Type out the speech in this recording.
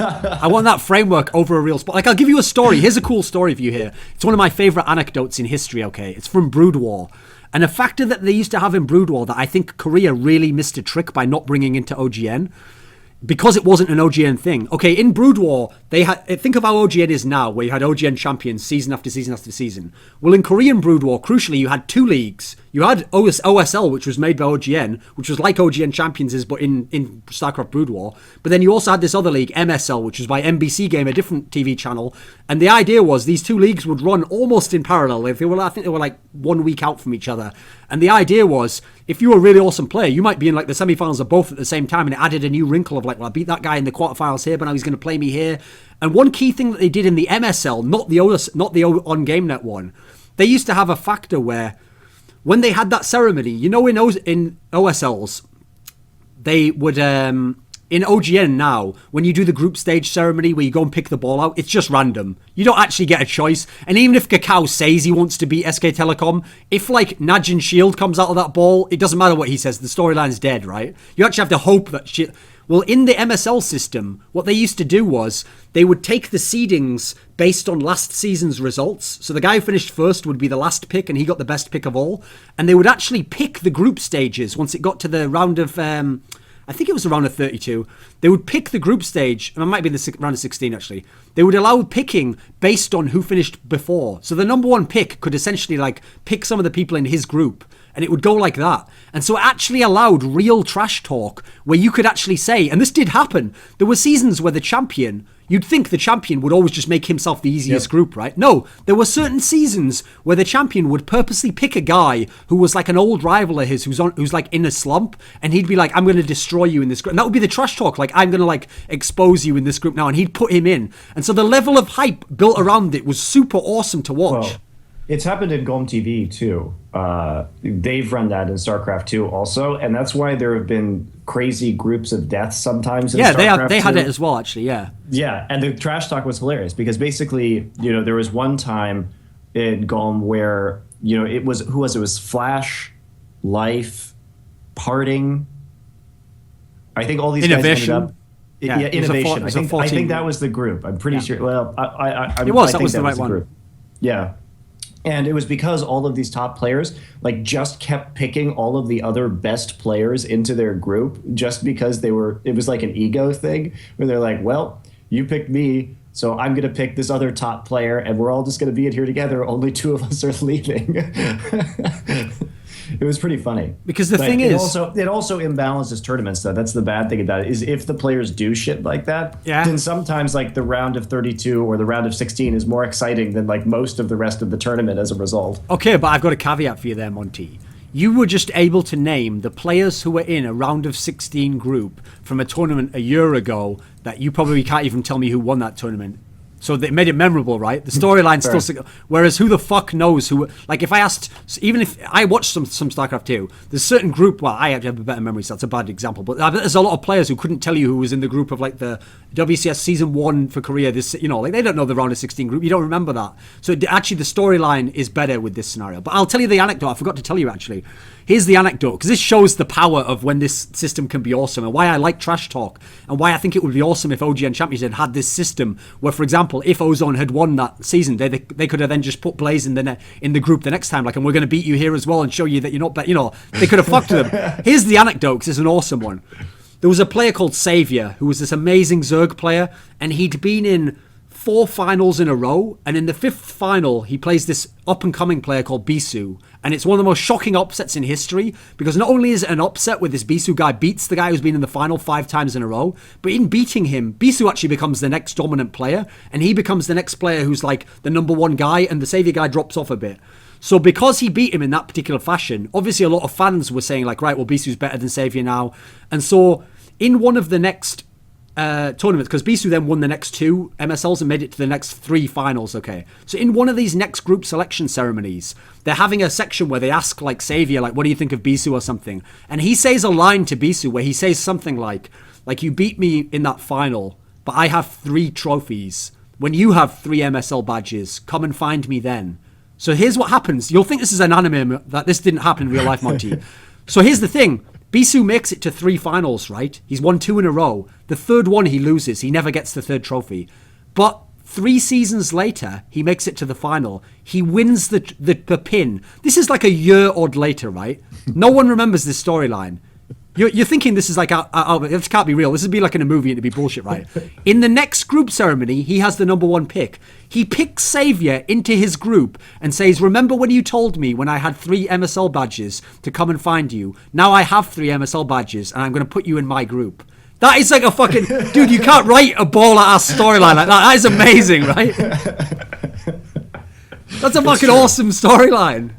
I want that framework over a real sport. Like, I'll give you a story. Here's a cool story for you here. It's one of my favorite anecdotes in history, okay? It's from Brood War. And a factor that they used to have in Brood War that I think Korea really missed a trick by not bringing into OGN, because it wasn't an OGN thing. Okay, in Brood War, they had, think of how OGN is now, where you had OGN champions season after season after season. Well, in Korean Brood War, crucially, you had two leagues. You had OSL, which was made by OGN, which was like OGN Champions is, but in StarCraft Brood War. But then you also had this other league, MSL, which was by NBC Game, a different TV channel. And the idea was these two leagues would run almost in parallel. If they were, I think they were like 1 week out from each other. And the idea was, if you were a really awesome player, you might be in like the semifinals of both at the same time, and it added a new wrinkle of like, well, I beat that guy in the quarterfinals here, but now he's going to play me here. And one key thing that they did in the MSL, not the on GameNet one, they used to have a factor where when they had that ceremony, you know, in OSLs, they would, in OGN now, when you do the group stage ceremony where you go and pick the ball out, it's just random. You don't actually get a choice. And even if Kakao says he wants to beat SK Telecom, if like Najin Shield comes out of that ball, it doesn't matter what he says. The storyline's dead, right? You actually have to hope that shit. Well, in the MSL system, what they used to do was they would take the seedings based on last season's results. So the guy who finished first would be the last pick, and he got the best pick of all. And they would actually pick the group stages once it got to the round of, I think it was around of 32. They would pick the group stage, and it might be the round of 16 actually. They would allow picking based on who finished before. So the number one pick could essentially like pick some of the people in his group, and it would go like that. And so it actually allowed real trash talk where you could actually say, and this did happen, there were seasons where the champion, you'd think the champion would always just make himself the easiest group, right? No, there were certain seasons where the champion would purposely pick a guy who was like an old rival of his, who's like in a slump, and he'd be like, I'm going to destroy you in this group. And that would be the trash talk, like, I'm going to like expose you in this group now, and he'd put him in. And so the level of hype built around it was super awesome to watch. Well, it's happened in GOM TV too. They've run that in StarCraft 2 also, and that's why there have been crazy groups of deaths sometimes in StarCraft they 2. had it as well, actually, yeah. Yeah, and the trash talk was hilarious because basically, you know, there was one time in GOM where, you know, it was, who was it? It was Flash, Life, Parting. I think all these guys ended up. Yeah, Innovation. I think that was the group. I'm pretty sure. Well, I it was. I That think was the right the one. group. Yeah. And it was because all of these top players like just kept picking all of the other best players into their group just because they were, it was like an ego thing where they're like, well, you picked me, so I'm going to pick this other top player and we're all just going to be in here together. Only two of us are leaving. It was pretty funny. Because the thing is, it also imbalances tournaments though. That's the bad thing about it, is if the players do shit like that, then sometimes like the round of 32 or the round of 16 is more exciting than like most of the rest of the tournament as a result. Okay, but I've got a caveat for you there, Monty. You were just able to name the players who were in a round of 16 group from a tournament a year ago that you probably can't even tell me who won that tournament. So they made it memorable, right? The storyline still... Whereas who the fuck knows who... Like, if I asked... Even if... I watched some StarCraft 2. There's a certain group... Well, I have a better memory, so that's a bad example. But there's a lot of players who couldn't tell you who was in the group of, like, the WCS Season 1 for Korea. This, you know, like, they don't know the round of 16 group. You don't remember that. So actually, the storyline is better with this scenario. But I'll tell you the anecdote. I forgot to tell you, actually. Here's the anecdote, because this shows the power of when this system can be awesome and why I like trash talk and why I think it would be awesome if OGN Champions had this system where, for example, if Ozone had won that season, they could have then just put Blaze in the group the next time, like, and we're going to beat you here as well and show you that you're not better. You know, they could have fucked with them. Here's the anecdote, because it's an awesome one. There was a player called sAviOr who was this amazing Zerg player, and he'd been in 4 finals in a row, and in the 5th final he plays this up-and-coming player called Bisu, and it's one of the most shocking upsets in history, because not only is it an upset where this Bisu guy beats the guy who's been in the final 5 times in a row, but in beating him, Bisu actually becomes the next dominant player, and he becomes the next player who's like the number 1 guy, and the sAviOr guy drops off a bit. So because he beat him in that particular fashion, obviously a lot of fans were saying like, right, well, Bisu's better than sAviOr now, and so in one of the next tournaments, because Bisu then won the next 2 MSLs and made it to the next 3 finals, okay? So in one of these next group selection ceremonies, they're having a section where they ask, like, sAviOr, like, what do you think of Bisu or something? And he says a line to Bisu where he says something like, you beat me in that final, but I have 3 trophies. When you have 3 MSL badges, come and find me then. So here's what happens. You'll think this is an anime, that this didn't happen in real life, Monty. So here's the thing. Bisu makes it to 3 finals, right? He's won 2 in a row. The third one he loses. He never gets the third trophy. But 3 seasons later, he makes it to the final. He wins the pin. This is like a year odd later, right? No one remembers this storyline. You're thinking this is like, this can't be real. This would be like in a movie and it'd be bullshit, right? In the next group ceremony, he has the number 1 pick. He picks sAviOr into his group and says, remember when you told me when I had 3 MSL badges to come and find you? Now I have 3 MSL badges and I'm going to put you in my group. That is like a fucking... Dude, you can't write a baller-ass storyline like that. That is amazing, right? That's a fucking awesome storyline.